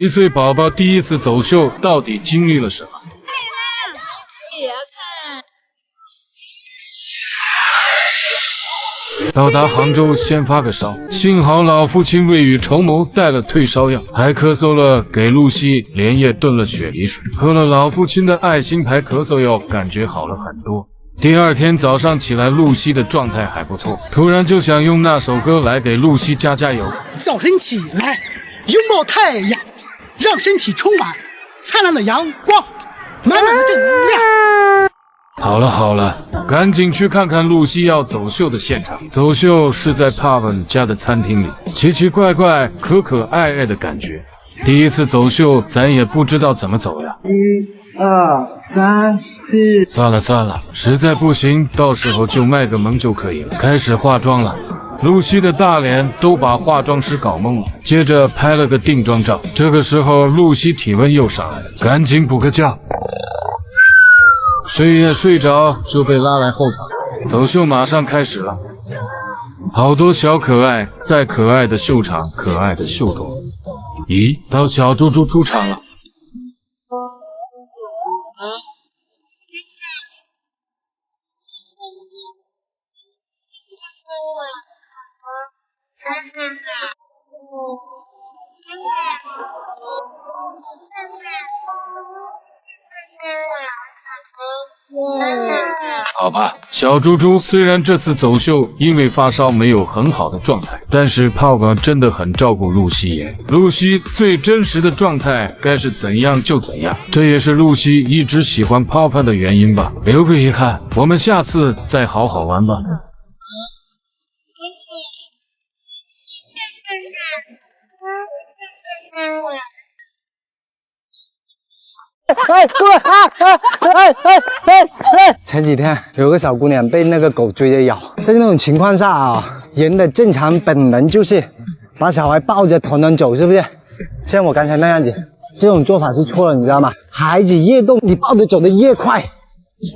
1岁宝宝第一次走秀，到底经历了什么？也要看。到达杭州先发个烧，幸好老父亲未雨绸缪，带了退烧药，还咳嗽了，给露西连夜炖了雪梨水，喝了老父亲的爱心牌咳嗽药，感觉好了很多。第二天早上起来，露西的状态还不错，突然就想用那首歌来给露西加油。早晨起来，拥抱太阳，让身体充满灿烂的阳光，满满的正能量。好了，赶紧去看看露西要走秀的现场。走秀是在帕文家的餐厅里，奇奇怪怪、可爱的感觉。第一次走秀，咱也不知道怎么走呀。1、2、3、4。算了，实在不行，到时候就卖个萌就可以了。开始化妆了。露西的大脸都把化妆师搞懵了，接着拍了个定妆照。这个时候，露西体温又上来了，赶紧补个觉。睡也睡着，就被拉来后场。走秀马上开始了，好多小可爱在可爱的秀场，可爱的秀中。咦，到小猪猪出场了。好吧，小猪猪虽然这次走秀因为发烧没有很好的状态，但是泡泡真的很照顾露西耶。露西最真实的状态该是怎样就怎样，这也是露西一直喜欢泡泡的原因吧。留个遗憾，我们下次再好好玩吧。前几天有个小姑娘被那个狗追着咬，在那种情况下啊，人的正常本能就是把小孩抱着团团走，是不是？像我刚才那样子，这种做法是错了，你知道吗？孩子越动，你抱着走的越快，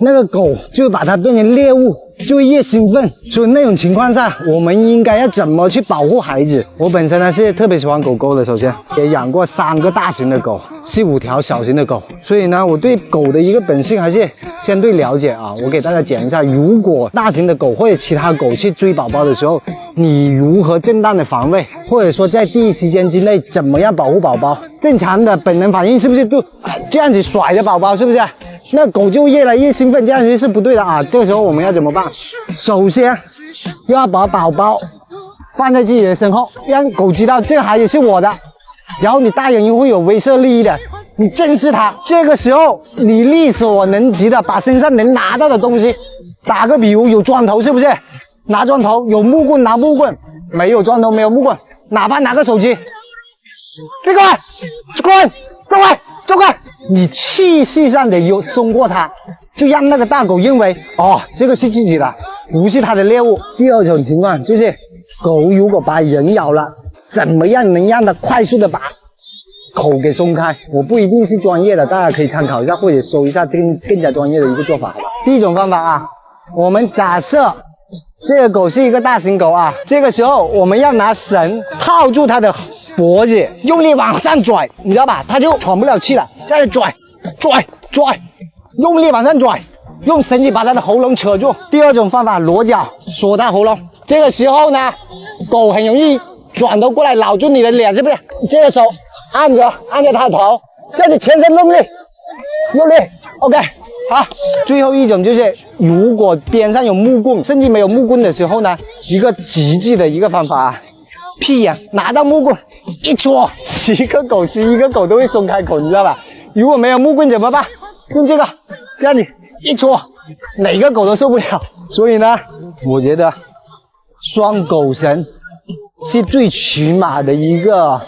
那个狗就把它变成猎物，就越兴奋。所以那种情况下，我们应该要怎么去保护孩子？我本身呢是特别喜欢狗狗的，首先也养过3个大型的狗，4、5条小型的狗，所以呢，我对狗的一个本性还是相对了解啊。我给大家讲一下，如果大型的狗或者其他狗去追宝宝的时候，你如何正当的防卫，或者说在第一时间之内怎么样保护宝宝？正常的本能反应是不是就这样子甩着宝宝，是不是？那狗就越来越兴奋，这样子是不对的啊！这个时候我们要怎么办？首先要把宝宝放在自己的身后，让狗知道这个孩子是我的。然后你大人又会有威慑力的，你正视它。这个时候你力所能及的把身上能拿到的东西，打个比如有砖头是不是？拿砖头，有木棍拿木棍，没有砖头没有木棍，哪怕拿个手机，别过来，过来。你气势上的有松过它，就让那个大狗认为哦，这个是自己的，不是它的猎物。第二种情况就是狗如果把人咬了，怎么样能让它快速的把口给松开？我不一定是专业的，大家可以参考一下或者搜一下更加专业的一个做法，好吧？第一种方法啊，我们假设这个狗是一个大型狗啊，这个时候我们要拿绳套住它的脖子，用力往上拽，你知道吧？它就喘不了气了，再拽，用力往上拽，用绳子把它的喉咙扯住。第二种方法，裸脚锁它喉咙。这个时候呢，狗很容易转头过来咬住你的脸，是不是？这个手按着它的头，这里全身用力，OK。好，最后一种就是，如果边上有木棍，甚至没有木棍的时候呢，一个极致的一个方法啊，屁眼拿到木棍一戳，11个狗都会松开口，你知道吧？如果没有木棍怎么办？用这样子一戳，哪个狗都受不了。所以呢，我觉得拴狗绳是最起码的一个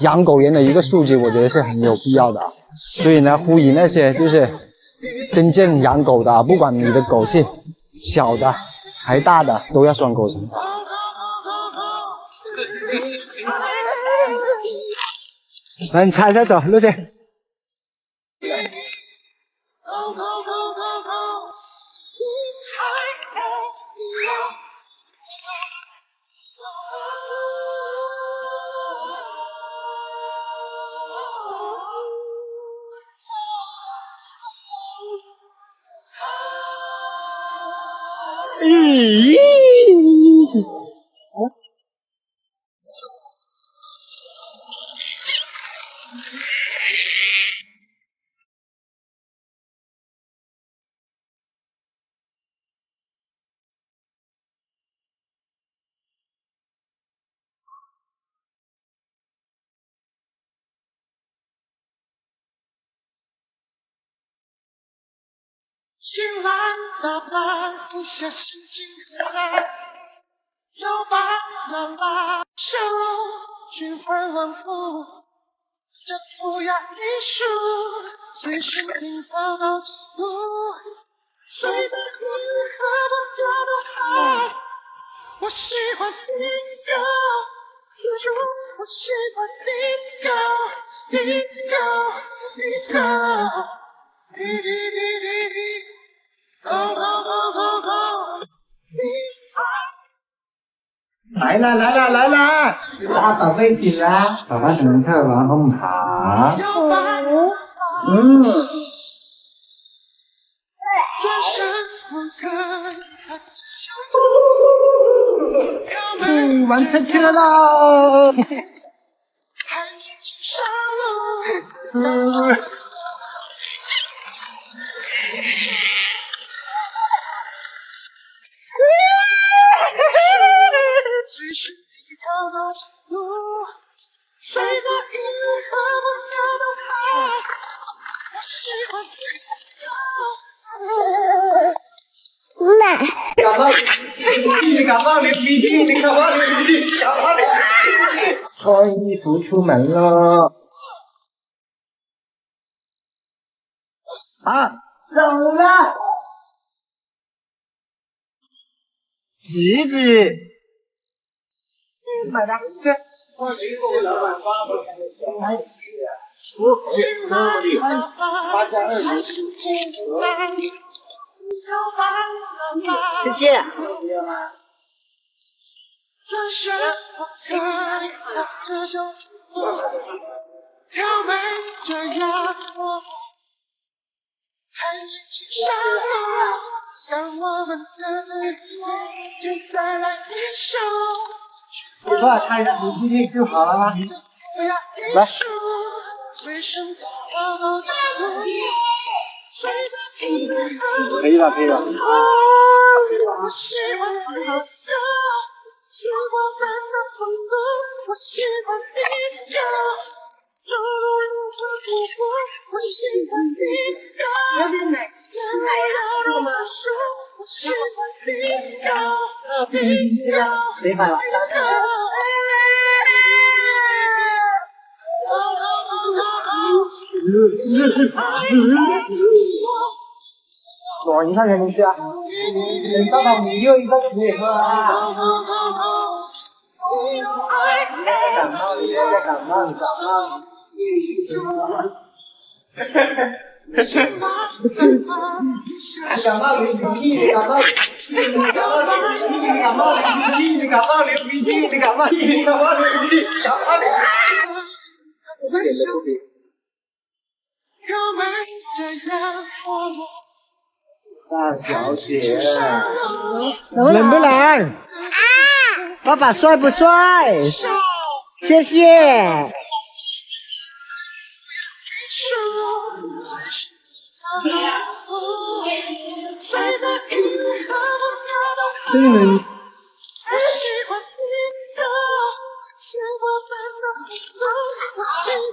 养狗人的一个素质，我觉得是很有必要的。所以呢，呼吁那些就是真正养狗的，不管你的狗是小的还大的，都要拴狗绳。来，你擦一下手，露西。咦？醒来了吗？一些心情很难，又把了吗？笑容循环往复，这涂鸦艺术随身听跳到几度，随着音乐和我跳动嗨。我喜欢 disco， 四处我喜欢 disco， 滴滴滴滴滴。来啦来啦来啦！大宝贝醒啦，爸爸等特玩好唔好？玩车车喽！随着音乐和我跳动嗨，我喜欢 disco。感冒你感冒流鼻涕，你感冒流鼻涕，感冒流鼻涕。穿衣服出门喽！啊，走了。橘子。买的。谢谢。转身放开这种挑眉这样我还年轻傻了，让我们的对比再来一首。你说擦一下鼻涕就好了吗？来。可以了，可以了。我喜欢 disco， 是我们的风格。我喜欢 disco， 走路如何不过。我喜欢 disco， 要让我说。我喜欢 disco， 没买了。爽一下才能去啊！等爸爸5六一下就可以喝了啊！你在感冒，你感冒。你感冒流鼻涕，你感冒流鼻涕，你感冒流鼻涕，你感冒流鼻涕，你感冒流鼻涕，你感冒流鼻涕，感冒流鼻涕。大小姐，冷不冷？啊！爸爸帅不帅？谢谢。这个人。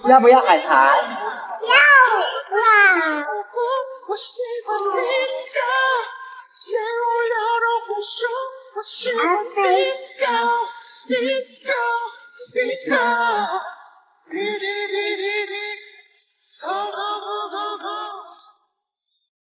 要不要海苔？要啦！我喜欢 disco， 天我要让火烧。我喜欢 disco， disco， disco， 滴滴滴滴。